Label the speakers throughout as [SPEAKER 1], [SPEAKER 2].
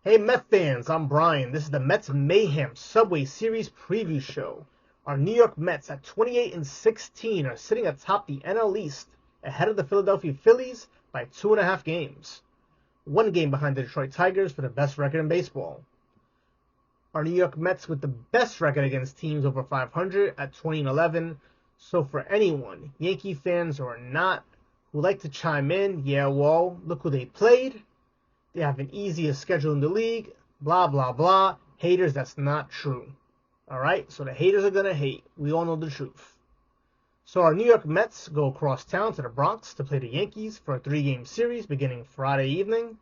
[SPEAKER 1] Hey Met fans, I'm Brian. This is the Mets Mayhem Subway Series preview show. Our New York Mets at 28-16 are sitting atop the NL East, ahead of the Philadelphia Phillies by 2.5 games. 1 game behind the Detroit Tigers for the best record in baseball. Our New York Mets with the best record against teams over 500 at 20-11. So for anyone, Yankee fans or not, who like to chime in, yeah, well, look who they played. They have an easiest schedule in the league, blah, blah, blah. Haters, that's not true. Alright, so the haters are going to hate. We all know the truth. So our New York Mets go across town to the Bronx to play the Yankees for a 3-game series beginning Friday evening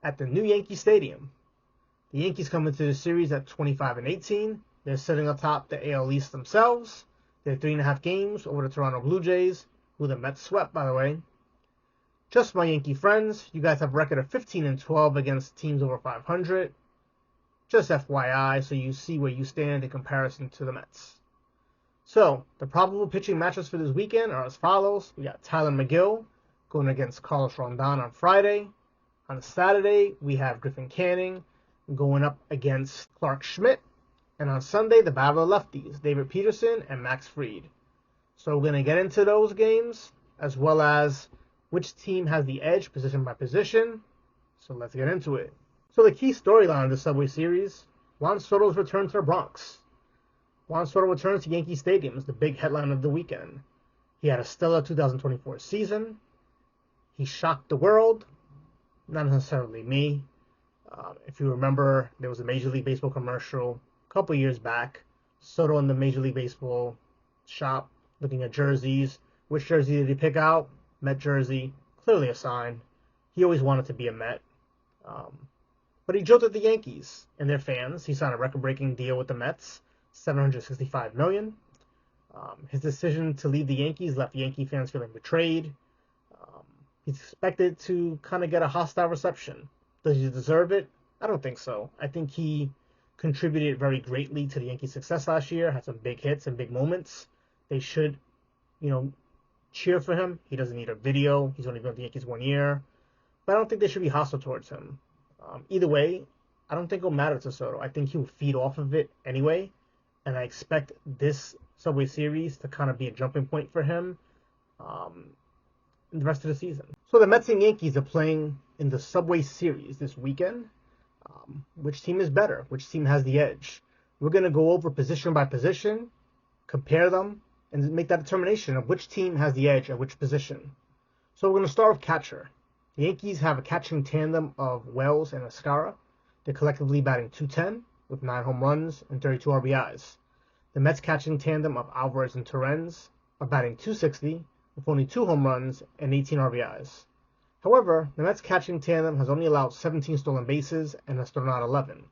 [SPEAKER 1] at the new Yankee Stadium. The Yankees come into the series at 25-18. They're sitting atop the AL East themselves. They're 3.5 games over the Toronto Blue Jays, who the Mets swept, by the way. Just my Yankee friends, you guys have a record of 15-12 against teams over 500. Just FYI, so you see where you stand in comparison to the Mets. So, the probable pitching matchups for this weekend are as follows. We got Tyler McGill going against Carlos Rondon on Friday. On Saturday, we have Griffin Canning going up against Clark Schmidt. And on Sunday, the battle of lefties, David Peterson and Max Fried. So we're going to get into those games, as well as which team has the edge position by position. So let's get into it. So the key storyline of the Subway Series, Juan Soto's return to the Bronx. Juan Soto returns to Yankee Stadium is the big headline of the weekend. He had a stellar 2024 season. He shocked the world. Not necessarily me. If you remember, there was a Major League Baseball commercial a couple years back. Soto in the Major League Baseball shop looking at jerseys. Which jersey did he pick out? Met jersey, clearly a sign. He always wanted to be a Met. But he jilted the Yankees and their fans. He signed a record-breaking deal with the Mets, $765 million. His decision to leave the Yankees left Yankee fans feeling betrayed. He's expected to kind of get a hostile reception. Does he deserve it? I don't think so. I think he contributed very greatly to the Yankees' success last year, had some big hits and big moments. They should, cheer for him. He doesn't need a video. He's only been with the Yankees 1 year. But I don't think they should be hostile towards him. Either way, I don't think it'll matter to Soto. I think he'll feed off of it anyway. And I expect this Subway Series to kind of be a jumping point for him in the rest of the season. So the Mets and Yankees are playing in the Subway Series this weekend. Which team is better? Which team has the edge? We're going to go over position by position, compare them, and make that determination of which team has the edge at which position. So we're going to start with catcher. The Yankees have a catching tandem of Wells and Escara. They're collectively batting .210 with 9 home runs and 32 RBIs. The Mets catching tandem of Alvarez and Torrens are batting .260 with only 2 home runs and 18 RBIs. However, the Mets catching tandem has only allowed 17 stolen bases and has thrown out 11.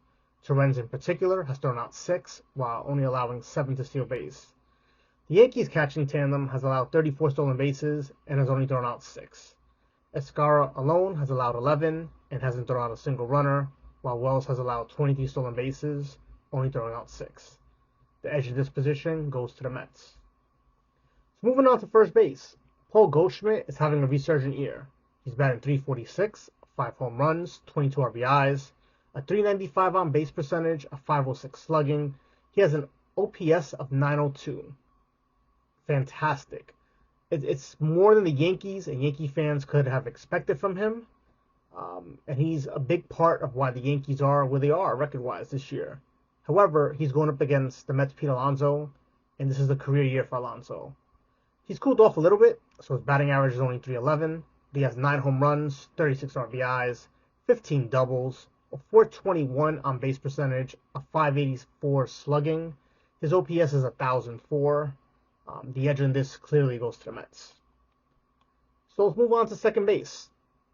[SPEAKER 1] Torrens in particular has thrown out 6 while only allowing 7 to steal base. The Yankees catching tandem has allowed 34 stolen bases and has only thrown out 6. Escara alone has allowed 11 and hasn't thrown out a single runner, while Wells has allowed 23 stolen bases, only throwing out 6. The edge of this position goes to the Mets. So moving on to first base, Paul Goldschmidt is having a resurgent year. He's batting .346, 5 home runs, 22 RBIs, a .395 on base percentage, a .506 slugging. He has an OPS of .902. Fantastic. It's more than the Yankees and Yankee fans could have expected from him. And he's a big part of why the Yankees are where they are record-wise this year. However, he's going up against the Mets' Pete Alonso, and this is a career year for Alonso. He's cooled off a little bit, so his batting average is only .311. He has 9 home runs, 36 RBIs, 15 doubles, a .421 on base percentage, a .584 slugging. His OPS is 1,004. The edge in this clearly goes to the Mets. So let's move on to second base.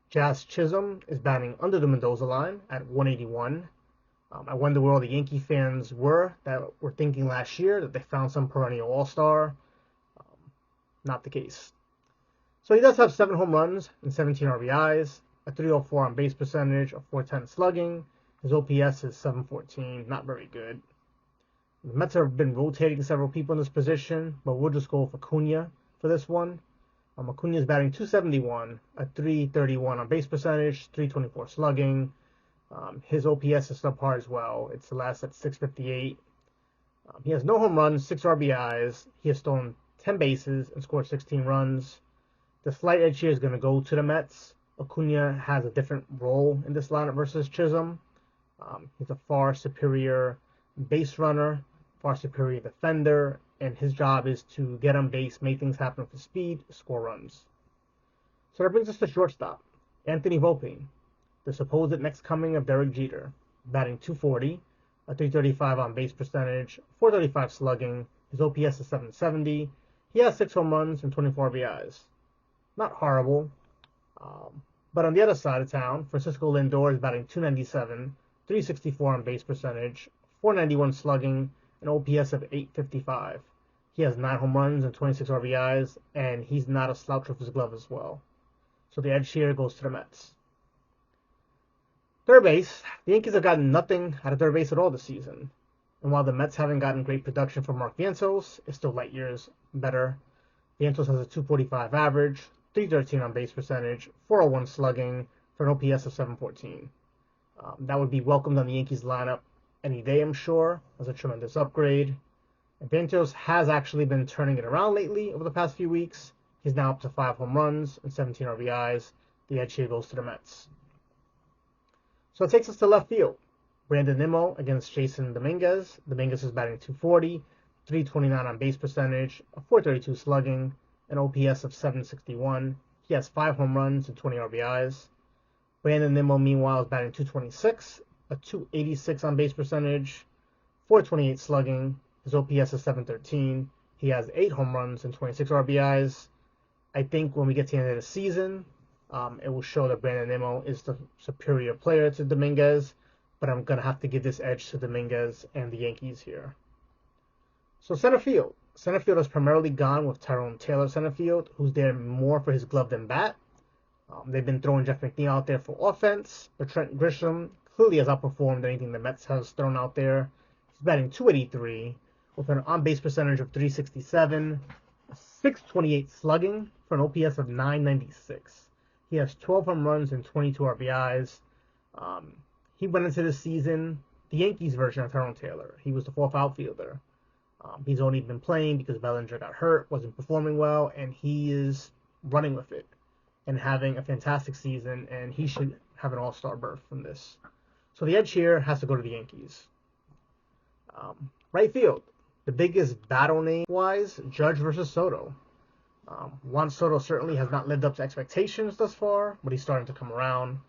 [SPEAKER 1] Jazz Chisholm is batting under the Mendoza line at 181. I wonder where all the Yankee fans were that were thinking last year that they found some perennial all-star. Not the case. So he does have 7 home runs and 17 RBIs, a .304 on base percentage, a .410 slugging. His OPS is 714, not very good. The Mets have been rotating several people in this position, but we'll just go with Acuna for this one. Acuna is batting .271, a .331 on base percentage, .324 slugging. His OPS is subpar as well. It's last at 658. He has no home runs, 6 RBIs. He has stolen 10 bases and scored 16 runs. The slight edge here is going to go to the Mets. Acuna has a different role in this lineup versus Chisholm. He's a far superior base runner, far superior defender, and his job is to get on base, make things happen for speed, score runs. So that brings us to shortstop. Anthony Volpe, the supposed next coming of Derek Jeter, batting .240, a .335 on base percentage, .435 slugging. His OPS is .770. He has 6 home runs and 24 RBIs. Not horrible. But on the other side of town, Francisco Lindor is batting .297, .364 on base percentage, .491 slugging, an OPS of .855. He has 9 home runs and 26 RBIs, and he's not a slouch with his glove as well. So the edge here goes to the Mets. Third base, the Yankees have gotten nothing out of third base at all this season. And while the Mets haven't gotten great production from Mark Vientos, it's still light years better. Vientos has a .245 average, .313 on base percentage, .401 slugging, for an OPS of .714. That would be welcomed on the Yankees lineup any day, I'm sure, as a tremendous upgrade. And Vientos has actually been turning it around lately over the past few weeks. He's now up to 5 home runs and 17 RBIs. The edge here goes to the Mets. So it takes us to left field. Brandon Nimmo against Jason Dominguez. Dominguez is batting .240, .329 on base percentage, a .432 slugging, an OPS of .761. He has 5 home runs and 20 RBIs. Brandon Nimmo, meanwhile, is batting .226, a .286 on base percentage, .428 slugging. His OPS is .713. He has 8 home runs and 26 RBIs. I think when we get to the end of the season, it will show that Brandon Nimmo is the superior player to Dominguez, but I'm going to have to give this edge to Dominguez and the Yankees here. So center field. Center field has primarily gone with Tyrone Taylor center field, who's there more for his glove than bat. They've been throwing Jeff McNeil out there for offense, but Trent Grisham clearly has outperformed anything the Mets has thrown out there. He's batting .283 with an on-base percentage of .367, a .628 slugging for an OPS of .996. He has 12 home runs and 22 RBIs. He went into the season the Yankees version of Tyrone Taylor. He was the 4th outfielder. He's only been playing because Bellinger got hurt, wasn't performing well, and he is running with it and having a fantastic season, and he should have an all-star berth from this. So the edge here has to go to the Yankees. Right field, the biggest battle name-wise, Judge versus Soto. Juan Soto certainly has not lived up to expectations thus far, but he's starting to come around.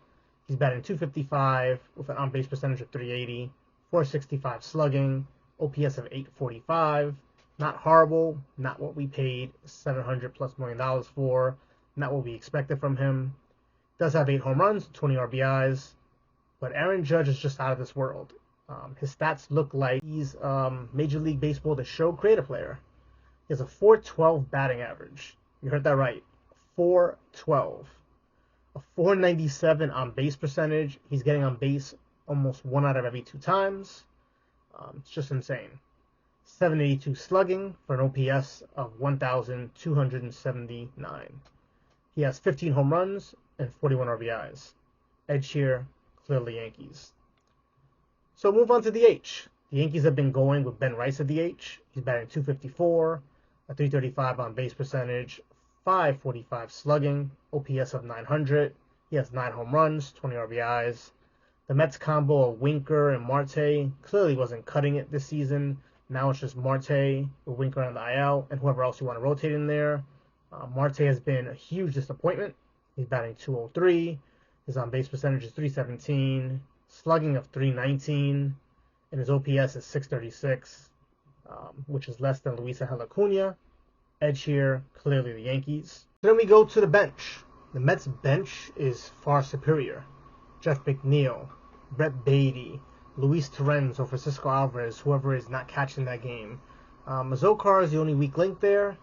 [SPEAKER 1] He's batting .255 with an on-base percentage of .380, .465 slugging, OPS of .845. Not horrible, not what we paid $700+ million for, not what we expected from him. Does have 8 home runs, 20 RBIs, but Aaron Judge is just out of this world. His stats look like he's Major League Baseball The Show creative player. He has a .412 batting average. You heard that right. .412. A .497 on base percentage. He's getting on base almost 1 out of every 2 times. It's just insane. .782 slugging for an OPS of 1,279. He has 15 home runs and 41 RBIs. Edge here, clearly Yankees. So move on to DH. The Yankees have been going with Ben Rice at DH. He's batting .254, a .335 on base percentage, .545 slugging, OPS of 900. He has 9 home runs, 20 RBIs. The Mets combo of Winker and Marte clearly wasn't cutting it this season. Now it's just Marte with Winker on the IL and whoever else you want to rotate in there. Marte has been a huge disappointment. He's batting .203. His on-base percentage is .317. Slugging of .319. And his OPS is .636, which is less than Luis Angel Acuna. Edge here, clearly the Yankees. Then we go to the bench. The Mets bench is far superior. Jeff McNeil, Brett Beatty, Luis Torrens or Francisco Alvarez, whoever is not catching that game. Mazokar is the only weak link there,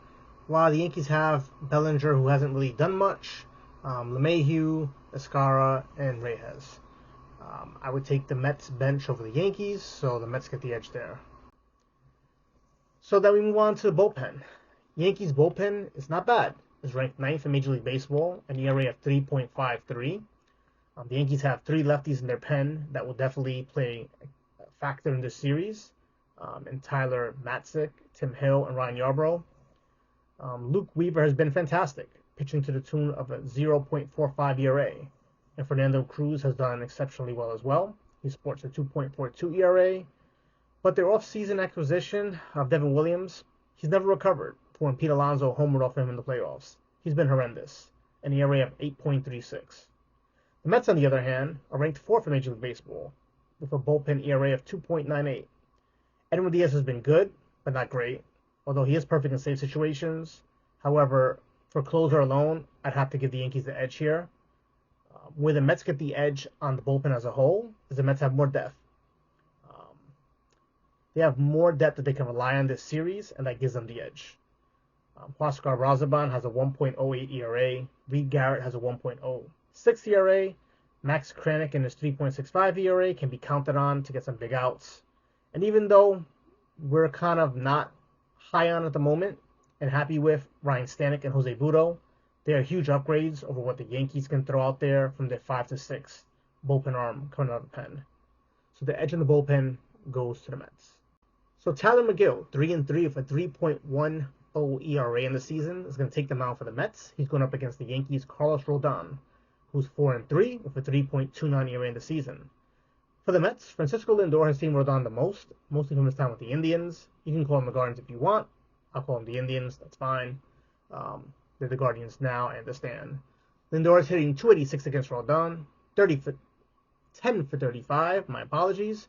[SPEAKER 1] while the Yankees have Bellinger, who hasn't really done much, LeMahieu, Escara, and Reyes. I would take the Mets bench over the Yankees, so the Mets get the edge there. So then we move on to the bullpen. Yankees bullpen is not bad. It's ranked 9th in Major League Baseball, an ERA of 3.53. The Yankees have 3 lefties in their pen that will definitely play a factor in this series, and Tyler Matzik, Tim Hill, and Ryan Yarbrough. Luke Weaver has been fantastic, pitching to the tune of a 0.45 ERA, and Fernando Cruz has done exceptionally well as well. He sports a 2.42 ERA, but their off-season acquisition of Devin Williams, he's never recovered from when Pete Alonso homered off him in the playoffs. He's been horrendous, an ERA of 8.36. The Mets, on the other hand, are ranked 4th in Major League Baseball, with a bullpen ERA of 2.98. Edwin Diaz has been good, but not great, although he is perfect in save situations. However, for closer alone, I'd have to give the Yankees the edge here. Where the Mets get the edge on the bullpen as a whole is the Mets have more depth. They have more depth that they can rely on this series, and that gives them the edge. Huascar Brazaban has a 1.08 ERA. Reed Garrett has a 1.06 ERA. Max Kranick and his 3.65 ERA can be counted on to get some big outs. And even though we're kind of not high on at the moment and happy with Ryan Stanek and Jose Butto, they are huge upgrades over what the Yankees can throw out there from their 5-6 bullpen arm coming out of the pen. So the edge in the bullpen goes to the Mets. So Tyler McGill, 3-3 with a 3.10 ERA in the season, is going to take the mound for the Mets. He's going up against the Yankees' Carlos Rodon, who's 4-3 with a 3.29 ERA in the season. For the Mets, Francisco Lindor has seen Rodon the most, mostly from his time with the Indians. You can call him the Guardians if you want. I'll call him the Indians. That's fine. They're the Guardians now, I understand. Lindor is hitting 286 against Rodon, 10 for 35. My apologies.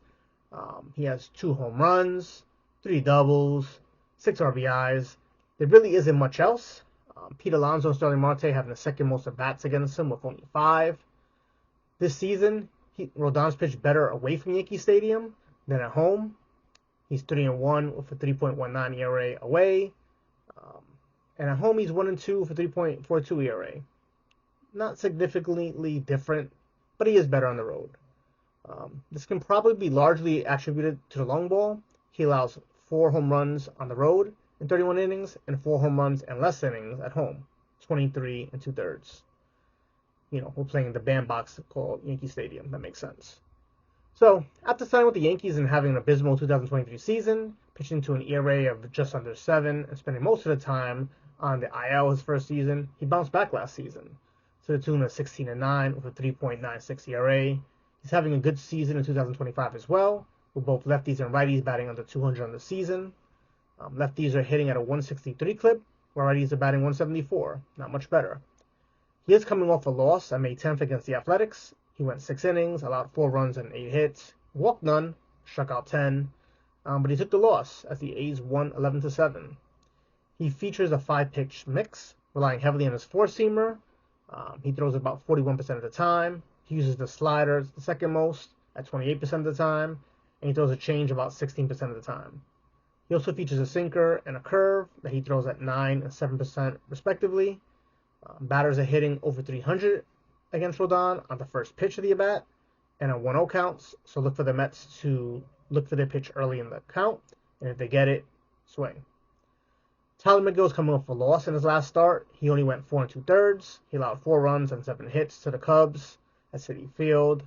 [SPEAKER 1] He has 2 home runs, 3 doubles, 6 RBIs. There really isn't much else. Pete Alonso and Starling Marte having the second most at-bats against him with only 5. This season, Rodon's pitched better away from Yankee Stadium than at home. He's 3-1 with a 3.19 ERA away. And at home, he's 1-2 for 3.42 ERA. Not significantly different, but he is better on the road. This can probably be largely attributed to the long ball. He allows 4 home runs on the road in 31 innings and 4 home runs and less innings at home, 23 2/3. We're playing the bandbox called Yankee Stadium. That makes sense. So, after signing with the Yankees and having an abysmal 2023 season, pitching to an ERA of just under 7 and spending most of the time on the IL his first season, he bounced back last season to the tune of 16-9 with a 3.96 ERA. He's having a good season in 2025 as well, with both lefties and righties batting under 200 on the season. Lefties are hitting at a 163 clip, while righties are batting 174. Not much better. He is coming off a loss on May 10th against the Athletics. He went 6 innings, allowed 4 runs and 8 hits, walked none, struck out 10, but he took the loss as the A's won 11-7. He features a 5-pitch mix, relying heavily on his 4-seamer. He throws about 41% of the time. He uses the slider the second most at 28% of the time, and he throws a change about 16% of the time. He also features a sinker and a curve that he throws at 9 and 7% respectively. Batters are hitting over 300 against Rodon on the first pitch of the at-bat and on 1-0 counts, so look for the Mets to look for their pitch early in the count, and if they get it, swing. Tyler McGill is coming off a loss in his last start. He only went 4 2/3. He allowed 4 runs and 7 hits to the Cubs at Citi Field.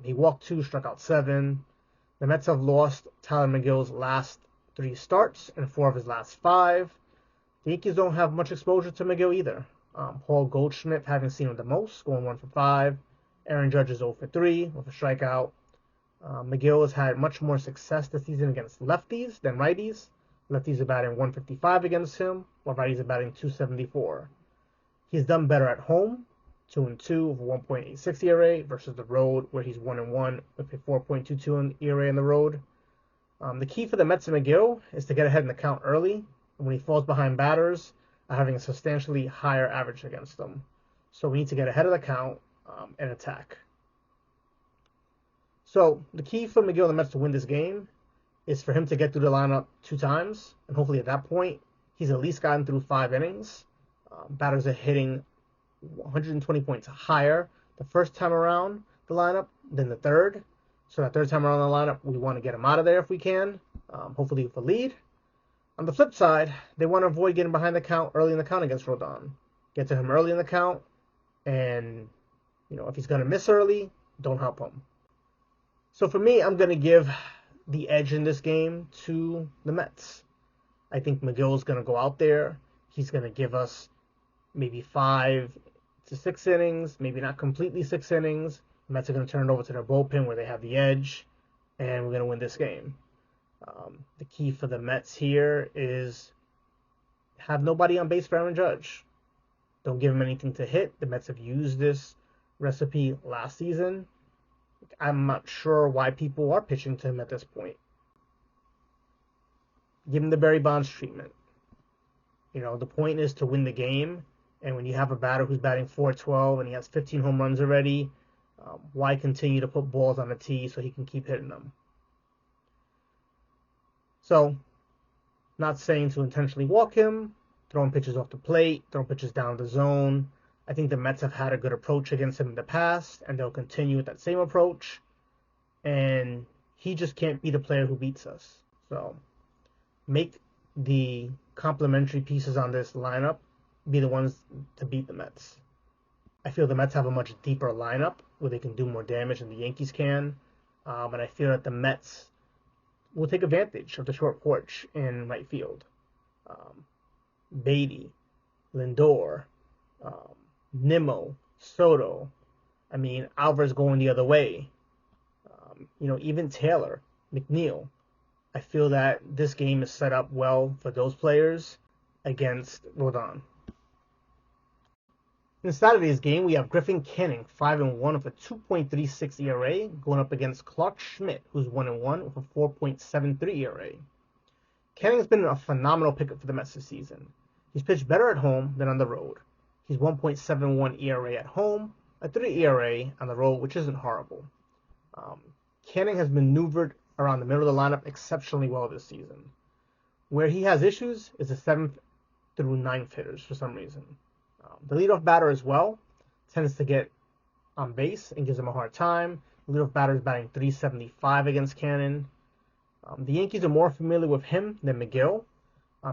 [SPEAKER 1] He walked 2, struck out 7. The Mets have lost Tyler McGill's last 3 starts and 4 of his last 5. The Yankees don't have much exposure to McGill either. Paul Goldschmidt having seen him the most, going 1 for 5. Aaron Judge is 0 for 3 with a strikeout. McGill has had much more success this season against lefties than righties. Lefties are batting 155 against him, while righties are batting 274. He's done better at home, 2-2 with a 1.86 ERA versus the road, where he's 1-1 with a 4.22 ERA on the road. The key for the Mets and McGill is to get ahead in the count early, and when he falls behind batters, having a substantially higher average against them. So we need to get ahead of the count and attack. So the key for McGill and the Mets to win this game is for him to get through the lineup 2 times, and hopefully at that point, he's at least gotten through 5 innings. Batters are hitting 120 points higher the first time around the lineup than the third. So that third time around the lineup, we want to get him out of there if we can, hopefully with a lead. On the flip side, they want to avoid getting behind the count early in the count against Rodon. Get to him early in the count and If he's going to miss early, don't help him. So for me, I'm going to give the edge in this game to the Mets. I think McGill's going to go out there. He's going to give us maybe 5 to 6 innings, maybe not completely 6 innings. The Mets are going to turn it over to their bullpen where they have the edge, and we're going to win this game. The key for the Mets here is have nobody on base for Aaron Judge. Don't give him anything to hit. The Mets have used this recipe last season. I'm not sure why people are pitching to him at this point. Give him the Barry Bonds treatment. The point is to win the game, and when you have a batter who's batting .412 and he has 15 home runs already, why continue to put balls on the tee so he can keep hitting them? So, not saying to intentionally walk him, throwing pitches off the plate, throwing pitches down the zone. I think the Mets have had a good approach against him in the past, and they'll continue with that same approach. And he just can't be the player who beats us. So, make the complementary pieces on this lineup be the ones to beat the Mets. I feel the Mets have a much deeper lineup where they can do more damage than the Yankees can. And I feel that the Mets will take advantage of the short porch in right field. Beatty, Lindor, Nimmo, Soto. Alvarez going the other way. Even Taylor, McNeil. I feel that this game is set up well for those players against Rodon. In Saturday's game, we have Griffin Canning, 5-1 with a 2.36 ERA, going up against Clark Schmidt, who's 1-1 with a 4.73 ERA. Canning's been a phenomenal pickup for the Mets this season. He's pitched better at home than on the road. He's 1.71 ERA at home, a 3 ERA on the road, which isn't horrible. Canning has maneuvered around the middle of the lineup exceptionally well this season. Where he has issues is the 7th through 9th hitters for some reason. The leadoff batter as well tends to get on base and gives him a hard time. The leadoff batter is batting .375 against Canning. The Yankees are more familiar with him than McGill,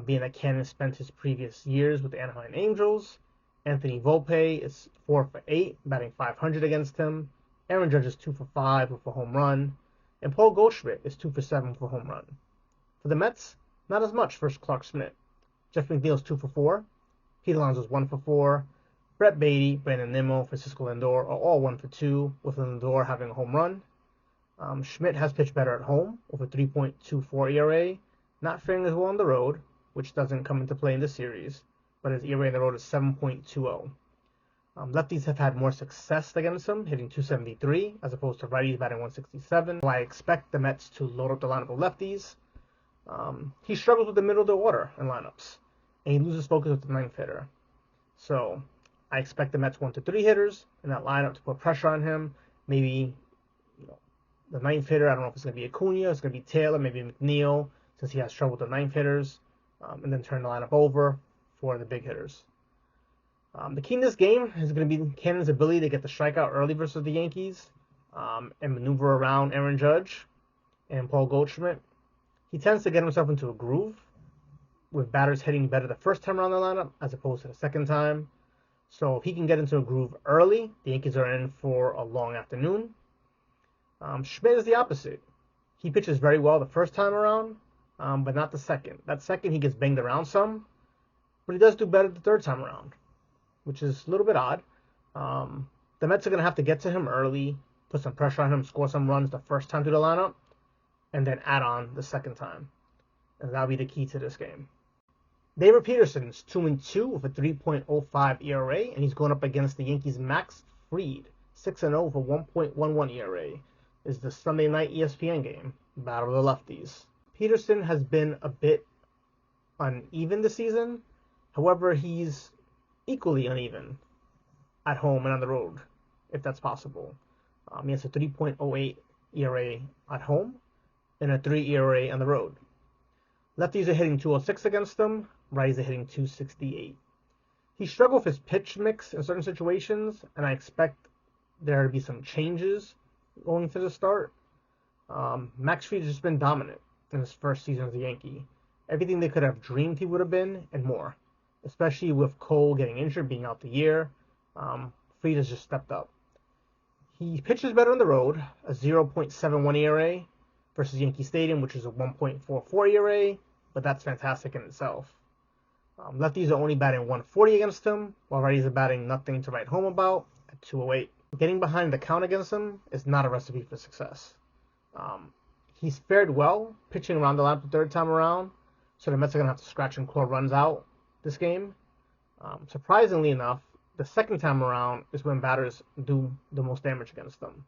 [SPEAKER 1] being that Canning spent his previous years with the Anaheim Angels. Anthony Volpe is 4 for 8, batting .500 against him. Aaron Judge is 2 for 5 with a home run. And Paul Goldschmidt is 2 for 7 with a home run. For the Mets, not as much for Clark Schmidt. Jeff McNeil's 2 for 4. Pete Alonso's 1 for 4. Brett Beatty, Brandon Nimmo, Francisco Lindor are all 1 for 2, with Lindor having a home run. Schmidt has pitched better at home with a 3.24 ERA, not faring as well on the road, which doesn't come into play in this series, but his ERA on the road is 7.20. Lefties have had more success against him, hitting .273, as opposed to righties batting .167. So I expect the Mets to load up the lineup of lefties. He struggles with the middle of the order in lineups, and he loses focus with the 9th hitter. So I expect the Mets 1 to 3 hitters in that lineup to put pressure on him. Maybe the 9th hitter, I don't know if it's going to be Acuna, it's going to be Taylor, maybe McNeil, since he has trouble with the 9th hitters, and then turn the lineup over for the big hitters. The key in this game is going to be Cannon's ability to get the strikeout early versus the Yankees and maneuver around Aaron Judge and Paul Goldschmidt. He tends to get himself into a groove with batters hitting better the first time around the lineup as opposed to the second time. So if he can get into a groove early, the Yankees are in for a long afternoon. Schmidt is the opposite. He pitches very well the first time around, but not the second. That second, he gets banged around some, but he does do better the third time around, which is a little bit odd. The Mets are going to have to get to him early, put some pressure on him, score some runs the first time through the lineup, and then add on the second time. And that'll be the key to this game. David Peterson's 2-2 with a 3.05 ERA, and he's going up against the Yankees' Max Fried, 6-0 for 1.11 ERA. Is the Sunday night ESPN game, Battle of the Lefties. Peterson has been a bit uneven this season. However, he's equally uneven at home and on the road, if that's possible. He has a 3.08 ERA at home and a 3 ERA on the road. Lefties are hitting .206 against him. Righties are hitting .268. He struggled with his pitch mix in certain situations, and I expect there to be some changes going to the start. Max Fried has just been dominant in his first season as a Yankee. Everything they could have dreamed he would have been and more, especially with Cole getting injured, being out the year. Fried has just stepped up. He pitches better on the road, a 0.71 ERA versus Yankee Stadium, which is a 1.44 ERA, but that's fantastic in itself. Lefties are only batting 140 against him, while righties are batting nothing to write home about at 208. Getting behind the count against him is not a recipe for success. He's fared well pitching around the lineup the third time around, so the Mets are going to have to scratch and claw runs out this game. Surprisingly enough, the second time around is when batters do the most damage against them.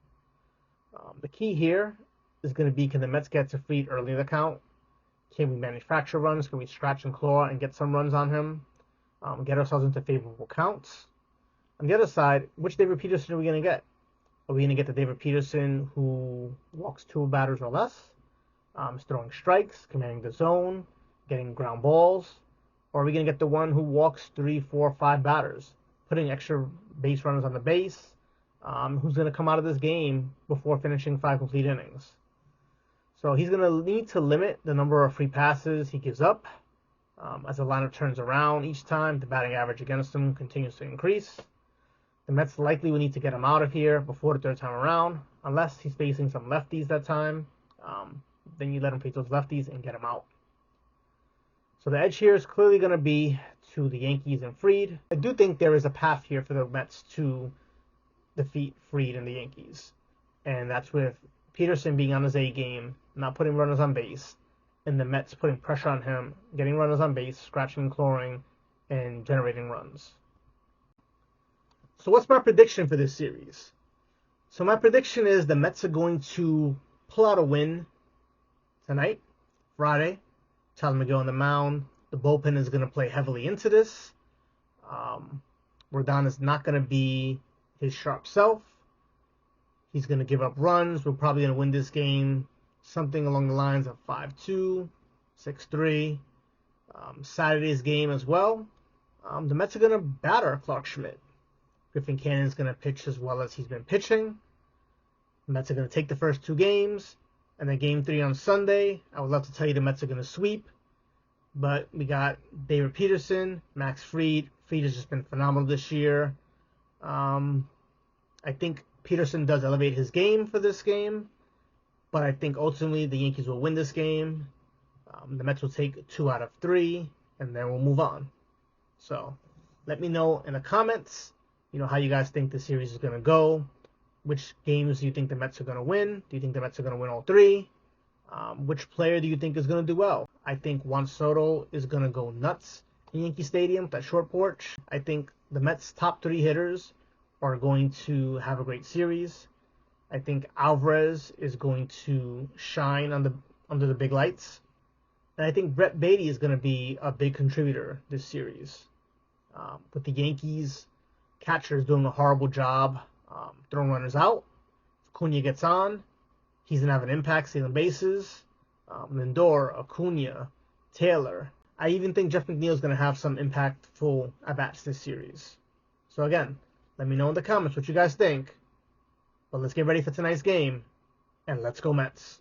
[SPEAKER 1] The key here is going to be, can the Mets get to Fried early in the count? Can we manufacture runs? Can we scratch and claw and get some runs on him? Get ourselves into favorable counts. On the other side, which David Peterson are we going to get? Are we going to get the David Peterson who walks 2 batters or less, is throwing strikes, commanding the zone, getting ground balls? Or are we going to get the one who walks 3, 4, 5 batters, putting extra base runners on the base, who's going to come out of this game before finishing 5 complete innings? So he's going to need to limit the number of free passes he gives up. As the lineup turns around each time, the batting average against him continues to increase. The Mets likely will need to get him out of here before the third time around, unless he's facing some lefties that time. Then you let him face those lefties and get him out. So the edge here is clearly going to be to the Yankees and Fried. I do think there is a path here for the Mets to defeat Fried and the Yankees, and that's with Peterson being on his A game, not putting runners on base, and the Mets putting pressure on him, getting runners on base, scratching and clawing, and generating runs. So what's my prediction for this series? So my prediction is the Mets are going to pull out a win tonight, Friday. Tyler McGill on the mound. The bullpen is going to play heavily into this. Rodon is not going to be his sharp self. He's going to give up runs. We're probably going to win this game something along the lines of 5-2, 6-3. Saturday's game as well. The Mets are going to batter Clark Schmidt. Griffin Cannon's going to pitch as well as he's been pitching. The Mets are going to take the first 2 games. And then game 3 on Sunday, I would love to tell you the Mets are going to sweep. But we got David Peterson, Max Fried. Fried has just been phenomenal this year. I think Peterson does elevate his game for this game. But I think ultimately the Yankees will win this game. The Mets will take 2 out of 3. And then we'll move on. So let me know in the comments, how you guys think the series is going to go. Which games do you think the Mets are going to win? Do you think the Mets are going to win all 3? Which player do you think is going to do well? I think Juan Soto is going to go nuts in Yankee Stadium, that short porch. I think the Mets' top 3 hitters are going to have a great series. I think Alvarez is going to shine under the big lights. And I think Brett Baty is going to be a big contributor this series. With the Yankees, catcher is doing a horrible job throwing runners out. If Acuna gets on, he's going to have an impact stealing bases. Lindor, Acuna, Taylor. I even think Jeff McNeil is going to have some impactful at-bats this series. So again, let me know in the comments what you guys think. But let's get ready for tonight's game, and let's go Mets.